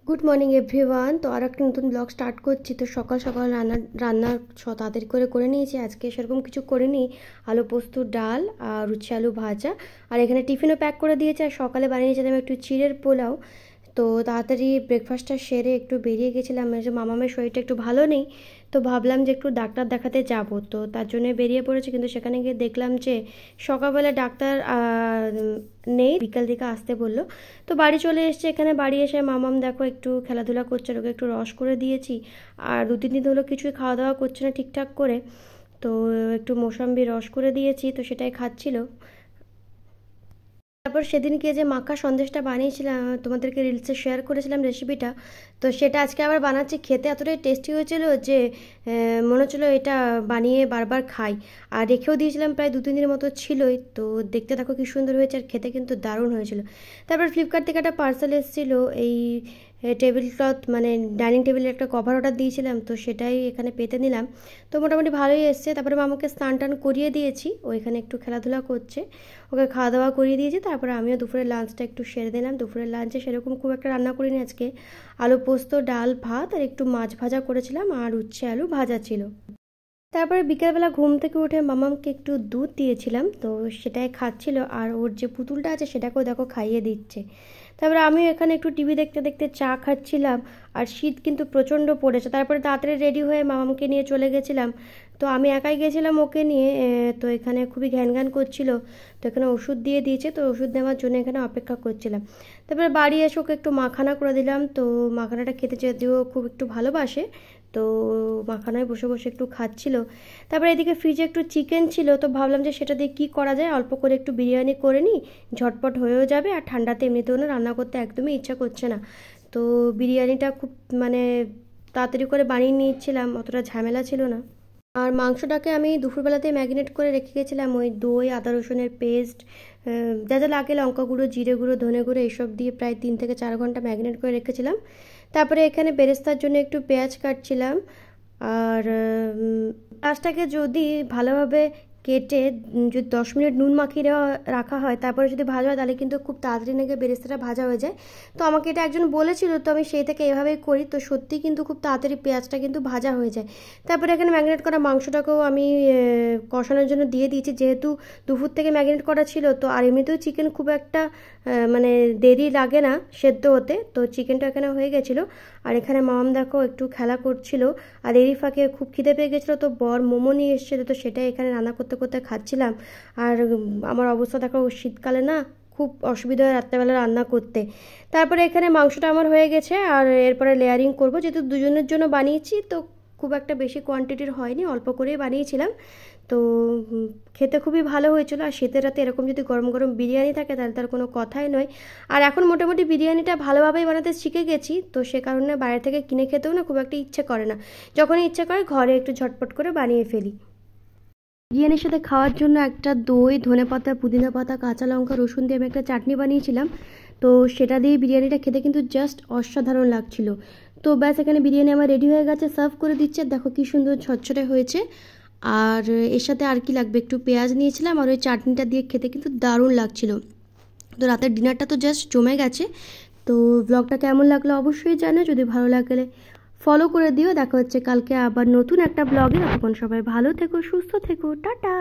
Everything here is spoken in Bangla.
Good morning everyone. তো আর একটা নতুন ব্লগ স্টার্ট করছি। তো সকাল সকাল রান্না তাড়াতাড়ি করে নিয়েছি। আজকে সেরকম কিছু করিনি, আলু পোস্ত, ডাল আর উচ্ছে আলু ভাজা। আর এখানে টিফিনও প্যাক করে দিয়েছে। আর সকালে বানিয়েছিলাম একটু চিড়ের পোলাও। তো তাড়াতাড়ি ব্রেকফাস্টটা সেরে একটু বেরিয়ে গেছিলাম। মামামের শরীরটা একটু ভালো নেই, তো ভাবলাম যে একটু ডাক্তার দেখাতে যাব। তো তার জন্য বেরিয়ে পড়েছি, কিন্তু সেখানে গিয়ে দেখলাম যে সকালবেলা ডাক্তার নেই, বিকাল দিকে আসতে বললো। তো বাড়ি চলে এসছে। এখানে বাড়ি এসে মামাম দেখো একটু খেলাধুলা করছে, ওকে একটু রস করে দিয়েছি। আর 2-3 দিন হলো কিছুই খাওয়া দাওয়া করছে না ঠিকঠাক করে, তো একটু মৌসম্বি রস করে দিয়েছি, তো সেটাই খাচ্ছিল। তারপর সেদিনকে যে মাখা সন্দেশটা বানিয়েছিলাম, তোমাদেরকে রিলসে শেয়ার করেছিলাম রেসিপিটা, তো সেটা আজকে আবার বানাচ্ছি। খেতে এতটাই টেস্টি হয়েছিল যে মনে হচ্ছিলো এটা বানিয়ে বারবার খাই। আর রেখেও দিয়েছিলাম, প্রায় 2-3 দিনের মতো ছিলই। তো দেখতে দেখো কি সুন্দর হয়েছে, আর খেতে কিন্তু দারুণ হয়েছিল। তারপর ফ্লিপকার্ট থেকে একটা পার্সেল এসেছিলো, এই টেবিল ক্লথ মানে ডাইনিং টেবিলের একটা কভার অর্ডার দিয়েছিলাম, তো সেটাই এখানে পেতে নিলাম। তো মোটামুটি ভালোই এসছে। তারপরে মামাকে স্নান টান করিয়ে দিয়েছি, ওইখানে একটু খেলাধুলা করছে, ওকে খাওয়া দাওয়া করিয়ে দিয়েছি। তারপরে আমিও দুপুরের লাঞ্চটা একটু সেরে দিলাম। দুপুরের লাঞ্চে সেরকম খুব একটা রান্না করিনি আজকে। আলু পোস্ত, ডাল, ভাত আর একটু মাছ ভাজা করেছিলাম, আর উচ্ছে আলু ভাজা ছিল। তারপরে বিকেলবেলা ঘুম থেকে উঠে মামামকে একটু দুধ দিয়েছিলাম, তো সেটাই খাচ্ছিল। আর ওর যে পুতুলটা আছে সেটাকেও দেখো খাইয়ে দিচ্ছে। তারপরে আমিও এখানে একটু টিভি দেখতে দেখতে চা খাচ্ছিলাম। আর শীত কিন্তু প্রচণ্ড পড়েছে। তারপরে তাড়াতাড়ি রেডি হয়ে মামামকে নিয়ে চলে গেছিলাম। তো আমি একাই গেছিলাম ওকে নিয়ে। তো এখানে খুবই ঘ্যান করছিল, তো এখানে ওষুধ দিয়ে দিয়েছে, তো ওষুধ নেওয়ার জন্য এখানে অপেক্ষা করছিলাম। তারপরে বাড়ি এসে ওকে একটু মাখানা করে দিলাম। তো মাখানাটা খেতে যদিও খুব একটু ভালোবাসে, তো মাখানায় বসে বসে একটু খাচ্ছিল। তারপরে এদিকে ফ্রিজে একটু চিকেন ছিল, তো ভাবলাম যে সেটা দিয়ে কী করা যায়, অল্প করে একটু বিরিয়ানি করে নিই, ঝটপট হয়েও যাবে। আর ঠান্ডাতে এমনিতেও না রান্না করতে একদমই ইচ্ছা করছে না। তো বিরিয়ানিটা খুব মানে তাড়াতাড়ি করে বানিয়ে নিচ্ছিলাম, অতটা ঝামেলা ছিল না। আর মাংসটাকে আমি দুপুরবেলাতে ম্যারিনেট করে রেখে গেছিলাম, ওই দই, আদা রসুনের পেস্ট, যা যা লাগে, লঙ্কা গুঁড়ো, জিরে গুঁড়ো, ধনে গুঁড়ো, এইসব দিয়ে প্রায় 3 থেকে 4 ঘন্টা ম্যারিনেট করে রেখেছিলাম। তারপরে এখানে বেরেস্তার জন্য একটু পেঁয়াজ কাটছিলাম। আর পেঁয়াজটাকে যদি ভালোভাবে কেটে যদি 10 মিনিট নুন মাখিয়ে রাখা হয়, তারপরে যদি ভাজা হয়, তাহলে কিন্তু খুব তাড়াতাড়ি নাকি বেরেস্তাটা ভাজা হয়ে যায়। তো আমাকে এটা একজন বলেছিল, তো আমি সেই থেকে এভাবেই করি। তো সত্যি কিন্তু খুব তাড়াতাড়ি পেঁয়াজটা কিন্তু ভাজা হয়ে যায়। তারপরে এখানে ম্যারিনেট করা মাংসটাকেও আমি কষানোর জন্য দিয়ে দিয়েছি, যেহেতু দুপুর থেকে ম্যারিনেট করা ছিল। তো আর এমনিতেও চিকেন খুব একটা মানে দেরি লাগে না সেদ্ধ হতে, তো চিকেনটা এখানে হয়ে গেছিলো। আর এখানে মামাম দেখো একটু খেলা করছিল। আর এরই ফাঁকে খুব খিদে পেয়ে গেছিলো, তো বর মোমো নিয়ে এসেছিলো, তো সেটাই এখানে রান্না করতে করতে খাচ্ছিলাম। আর আমার অবস্থা দেখো, শীতকালে না খুব অসুবিধা হয় রাত্রেবেলা রান্না করতে। তারপরে এখানে মাংসটা আমার হয়ে গেছে, আর এরপরে লেয়ারিং করব, যেহেতু দুজনের জন্য বানিয়েছি, তো খুব একটা বেশি কোয়ান্টিটির হয়নি, অল্প করেই বানিয়েছিলাম। তো খেতে খুবই ভালো হয়েছিল। আর শীতের রাতে এরকম যদি গরম গরম বিরিয়ানি থাকে, তাহলে তার কোনো কথাই নয়। আর এখন মোটামুটি বিরিয়ানিটা ভালোভাবেই বানাতে শিখে গেছি, তো সে কারণে বাইরে থেকে কিনে খেতেও না খুব একটা ইচ্ছে করে না। যখনই ইচ্ছে করে ঘরে একটু ঝটপট করে বানিয়ে ফেলি। বিরিয়ানির সাথে খাওয়ার জন্য একটা দই, ধনেপাতা, পুদিনা পাতা, কাঁচা লঙ্কা, রসুন দিয়ে আমি একটা চাটনি বানিয়েছিলাম। তো সেটা দিয়ে বিরিয়ানিটা খেতে কিন্তু জাস্ট অসাধারণ লাগছিল। তো ব্যাস, এখানে বিরিয়ানি আমার রেডি হয়ে গেছে, সার্ভ করে দিচ্ছে। দেখো কি সুন্দর ঝরঝরে হয়েছে। আর এর সাথে আর কি লাগবে, একটু পেঁয়াজ নিয়েছিলাম, আর ওই চাটনিটা দিয়ে খেতে কিন্তু দারুণ লাগছিল। তো রাতের ডিনারটা তো জাস্ট জমে গেছে। তো ব্লগটা কেমন লাগলো অবশ্যই জানো, যদি ভালো লাগলে ফলো করে দিও। দেখা হচ্ছে কালকে আবার নতুন একটা ব্লগে। তখন সবাই ভালো থেকো, সুস্থ থেকো, টাটা।